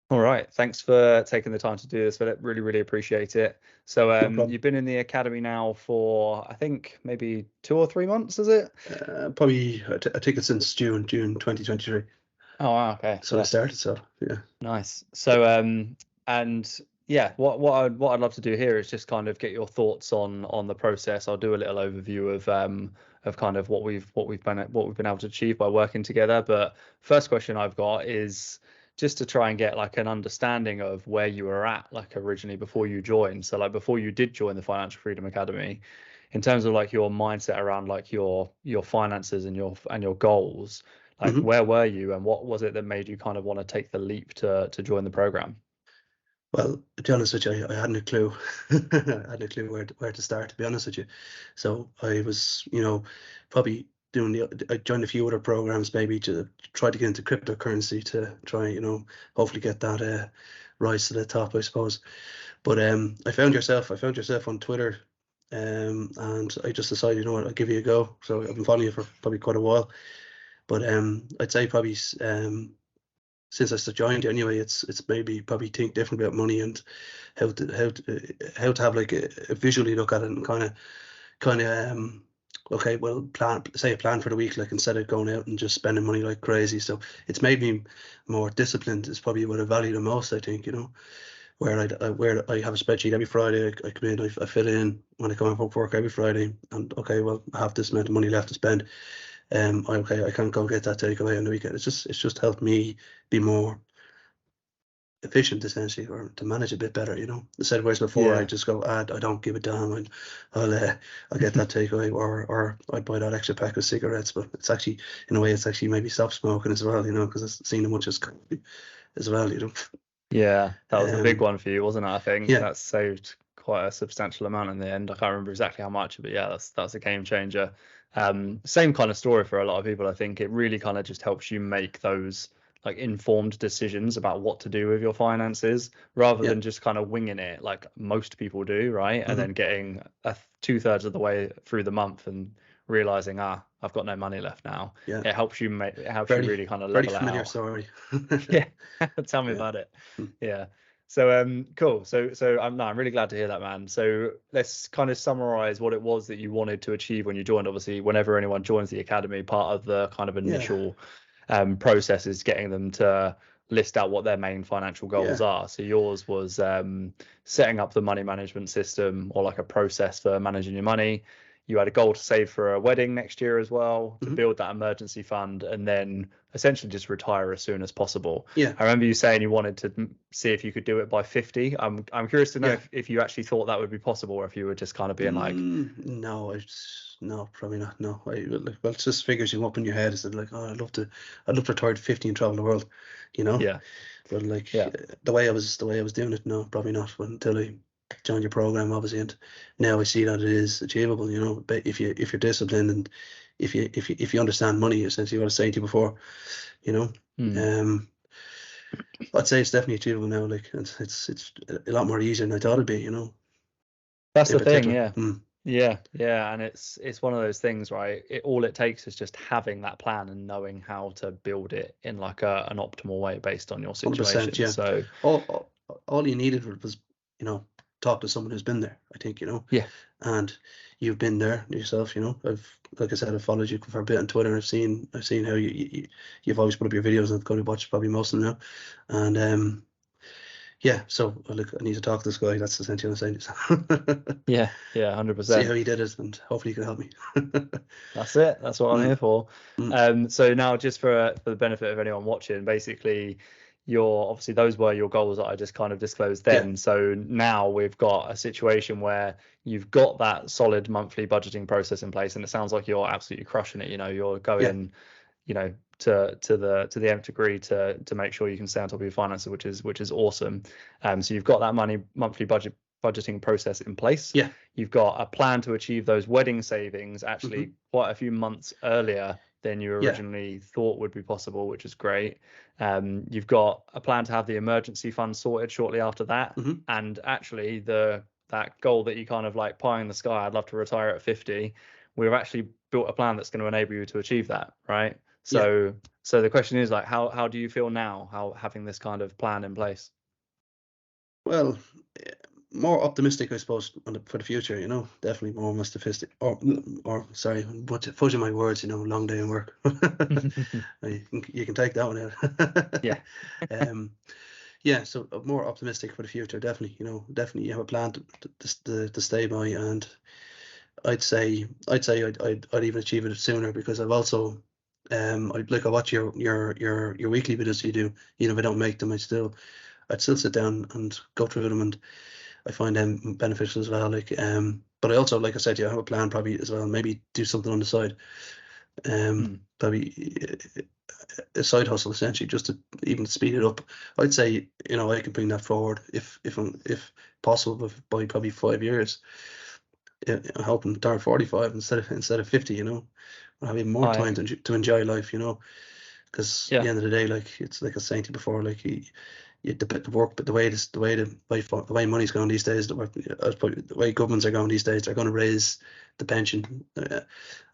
All right. Thanks for taking the time to do this, Philip. Really, really appreciate it. So, No problem. you've been in the academy now for, I think, maybe 2 or 3 months, is it? Probably, I think it's since June 2023. Oh, wow, okay. So I Yeah. started. So yeah. Nice. So, and yeah, what I'd love to do here is just kind of get your thoughts on the process. I'll do a little overview of kind of what we've been able to achieve by working together. But first question I've got is just to try and get like an understanding of where you were at like originally before you joined. So like before you did join the Financial Freedom Academy, in terms of like your mindset around like your finances and your goals, like hmm where were you and what was it that made you kind of want to take the leap to join the program? Well, to be honest with you, I hadn't a clue. I hadn't a clue where to start. To be honest with you, so I was, probably doing I joined a few other programs maybe to try to get into cryptocurrency to try, hopefully get that rise to the top, I suppose. But I found yourself on Twitter, and I just decided, you know what, I'll give you a go. So I've been following you for probably quite a while. But I'd say probably since I joined you anyway, it's maybe probably think different about money and how to have like a visually look at it and kind of okay, well, a plan for the week, like instead of going out and just spending money like crazy. So it's made me more disciplined. Is probably what I value the most, I think. Where I have a spreadsheet every Friday. I come in, I fill in when I come home from work every Friday, and okay, well, I have this amount of money left to spend. Okay, I can't go get that takeaway on the weekend. It's just helped me be more efficient essentially, or to manage a bit better. Instead, whereas before I Yeah. just go, I don't give a damn, and I'll get that takeaway, or I'd buy that extra pack of cigarettes. But it's actually, in a way, it's actually maybe stop smoking as well. Because it's seen how much as well. Yeah, that was a big Um, one for you, wasn't it? I think yeah, that saved quite a substantial amount in the end. I can't remember exactly how much, but yeah, that's a game changer. Same kind of story for a lot of people. I think it really kind of just helps you make those like informed decisions about what to do with your finances rather yeah, than just kind of winging it like most people do, right? And hmm then getting two-thirds of the way through the month and realizing, I've got no money left now. yeah. It helps you Very, really kind of very level it familiar out. story. Yeah, tell me Yeah. about it. Mm. Yeah. So cool. So I'm really glad to hear that, man. So let's kind of summarize what it was that you wanted to achieve when you joined. Obviously, whenever anyone joins the academy, part of the kind of Yeah. initial process is getting them to list out what their main financial goals Yeah. are. So yours was setting up the money management system or like a process for managing your money. You had a goal to save for a wedding next year as well, to hmm build that emergency fund, and then essentially just retire as soon as possible. Yeah. I remember you saying you wanted to see if you could do it by 50. I'm curious to know Yeah. if you actually thought that would be possible, or if you were just kind of being like, No, no, probably not. No, well, it's just figures you up in your head. It's like, oh, I'd love to retire at 50 and travel the world, you know. yeah, But like yeah, the way I was doing it, no, probably not. But until I joined your program, obviously, and now I see that it is achievable. But if you're disciplined and if you understand money, essentially what I was saying to you before, you know, mm. um, I'd say it's definitely achievable now. Like it's a lot more easier than I thought it'd be. That's In the thing, particular. yeah. Yeah, and it's one of those things, right? All it takes is just having that plan and knowing how to build it in like an optimal way based on your 100%, situation. yeah. So All you needed was, talk to someone who's been there, I think, yeah, and you've been there yourself, like I said, I've followed you for a bit on Twitter. I've seen how you've always put up your videos, and I've got to watch probably most of them now. And yeah, so look, I need to talk to this guy. That's essentially what I'm saying. yeah, See 100%. how he did it, and hopefully he can help me. That's it. That's what I'm Mm, here for. mm, So now, just for the benefit of anyone watching, basically, your obviously those were your goals that I just kind of disclosed yeah, then. So now we've got a situation where you've got that solid monthly budgeting process in place, and it sounds like you're absolutely crushing it. You're yeah. going, to the nth degree to make sure you can stay on top of your finances, which is awesome. So you've got that monthly budgeting process in place. Yeah. You've got a plan to achieve those wedding savings hmm actually quite a few months earlier than you Yeah. originally thought would be possible, which is great. You've got a plan to have the emergency fund sorted shortly after that, hmm and actually that goal that you kind of like pie in the sky, I'd love to retire at 50. We've actually built a plan that's going to enable you to achieve that, right? So the question is like, how do you feel now? How having this kind of plan in place? Well, more optimistic, I suppose, for the future. You know, definitely more optimistic. Or sorry, but fudging my words. You know, long day in work. You can take that one out. Yeah. Yeah, so more optimistic for the future, definitely. You know, definitely you have a plan to stay by, and I'd even achieve it sooner, because I've also I watch your weekly videos you do. You know, if I don't make them, I'd still sit down and go through them, and I find them beneficial as well. Like but I also, like I said, I have a plan probably as well. Maybe do something on the side. Probably a side hustle, essentially, just to even speed it up. I'd say, you know, I can bring that forward if possible by probably 5 years. I'm hoping to turn 45 instead of 50. You know, I'll have even more time to enjoy life. You know, because at the end of the day, like, it's like I was saying to you before, like the work, but the way money's going these days, the way governments are going these days, they're going to raise the pension,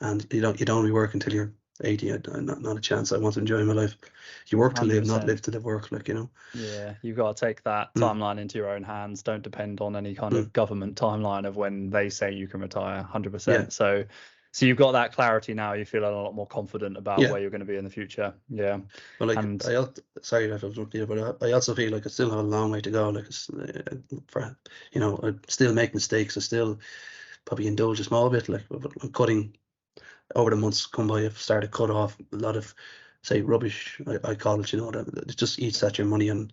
and you don't want to be working until you're 80. Not a chance. I want to enjoy my life. You work to live, 100%. not live to live work. Like, you know. Yeah, you've got to take that timeline into your own hands. Don't depend on any kind of government timeline of when they say you can retire. 100%. So you've got that clarity now. You feel a lot more confident about where you're going to be in the future. Yeah. Well, like, sorry if I was looking, but I also feel like I still have a long way to go. Like, you know, I still make mistakes. I still probably indulge a small bit. Like, I'm cutting over the months come by. I've started to cut off a lot of, say, rubbish. I call it. You know, that it just eats at your money, and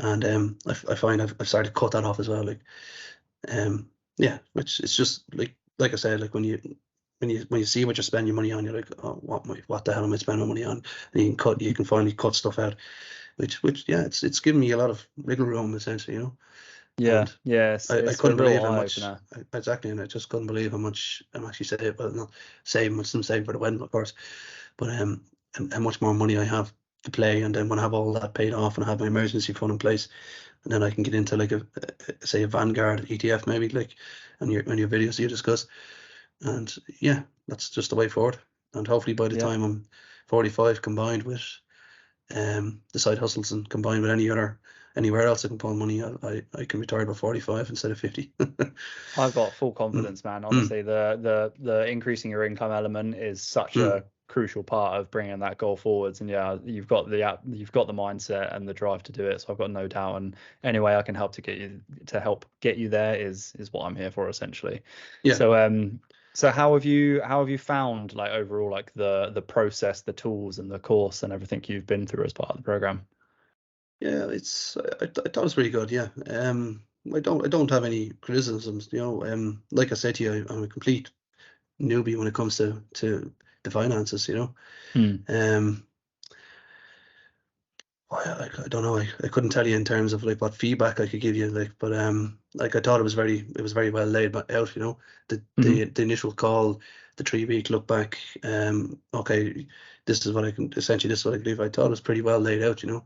I find I've started to cut that off as well. Like, yeah, which it's just like I said, like when you see what you're spending your money on, you're like, oh, what the hell am I spending money on? And you can finally cut stuff out, which yeah, it's given me a lot of wiggle room, essentially, you know. Yeah, yes. I couldn't believe how much exactly, and I just couldn't believe how much I'm actually saving. Well, not saving much, I'm saving for the wedding, of course, but and how much more money I have to play, and then when I have all that paid off and I have my emergency fund in place, and then I can get into like a Vanguard ETF maybe, like on your videos you discuss. And yeah, that's just the way forward. And hopefully by the time I'm 45, combined with the side hustles and combined with anywhere else I can pull money, I can retire by 45 instead of 50. I've got full confidence, man. Honestly, the increasing your income element is such a crucial part of bringing that goal forwards. And yeah, you've got the mindset and the drive to do it. So I've got no doubt. And any way I can help help get you there is what I'm here for, essentially. Yeah. So how have you found, like, overall, like the process, the tools, and the course and everything you've been through as part of the program? Yeah, I thought it was pretty good. Yeah. I don't have any criticisms. You know, like I said to you, I'm a complete newbie when it comes to the finances. You know. I don't know. I couldn't tell you in terms of like what feedback I could give you, like, but like I thought it was very well laid out. You know, the initial call, the 3-week look back. Okay, this is what I can do. I thought it was pretty well laid out. You know,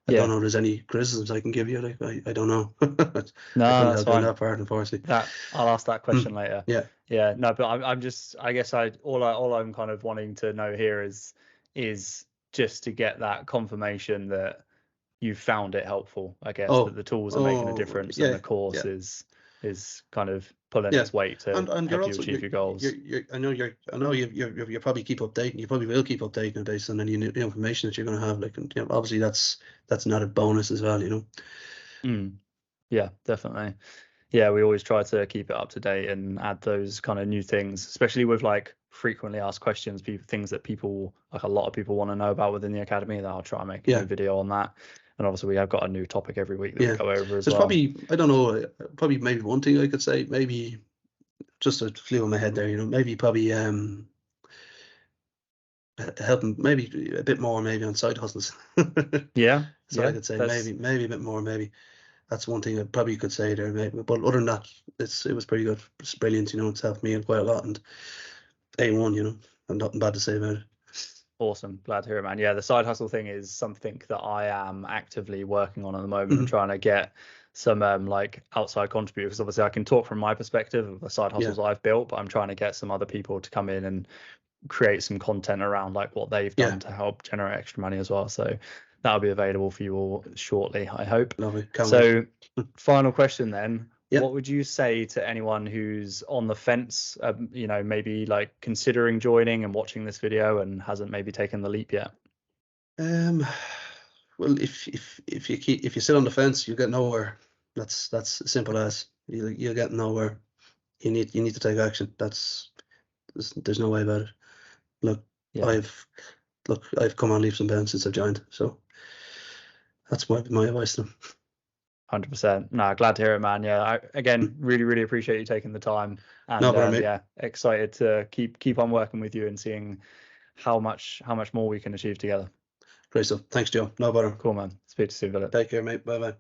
I don't know if there's any criticisms I can give you. Like, I don't know. No, I couldn't that's help you in fine. that part, unfortunately. I'll ask that question later. Yeah. No, but I'm just, I guess all I'm kind of wanting to know here is just to get that confirmation that you found it helpful. I guess that the tools are making a difference, and the course is kind of pulling its weight to help you achieve your goals. I know you probably keep updating. You probably will keep updating based on any new information that you're going to have. Like, and, you know, obviously that's an added bonus as well. You know. Yeah, definitely. Yeah, we always try to keep it up to date and add those kind of new things, especially with like frequently asked questions, things that a lot of people want to know about within the academy. That I'll try and make a new video on that. And obviously we have got a new topic every week that we go over as well. Probably, I don't know, probably maybe one thing I could say, maybe just a flew in my head there, you know, maybe probably helping maybe a bit more maybe on side hustles. Yeah. So I could say maybe a bit more, maybe. That's one thing I probably could say there, maybe. But other than that, it was pretty good. It's brilliant, you know. It's helped me quite a lot, and A1, you know, and nothing bad to say about it. Awesome, glad to hear it, man. Yeah, the side hustle thing is something that I am actively working on at the moment, and trying to get some like outside contributors. Obviously, I can talk from my perspective of the side hustles I've built, but I'm trying to get some other people to come in and create some content around like what they've done to help generate extra money as well. So that'll be available for you all shortly, I hope. Lovely. Can't So wait. final question then. Yeah. What would you say to anyone who's on the fence, you know, maybe like considering joining and watching this video and hasn't maybe taken the leap yet? Well, if you sit on the fence, you get nowhere. That's as simple as you get nowhere. You need to take action. There's no way about it. Look, Yeah. I've come on leaps and bounds since I've joined. So that's my advice to them. 100%. No, glad to hear it, man. Yeah, again, really appreciate you taking the time, and No problem, mate. yeah, excited to keep on working with you and seeing how much more we can achieve together. Great stuff. Thanks, Joe. No bother. Cool, man. Speak to you soon, Philip. Take care, mate. Bye bye.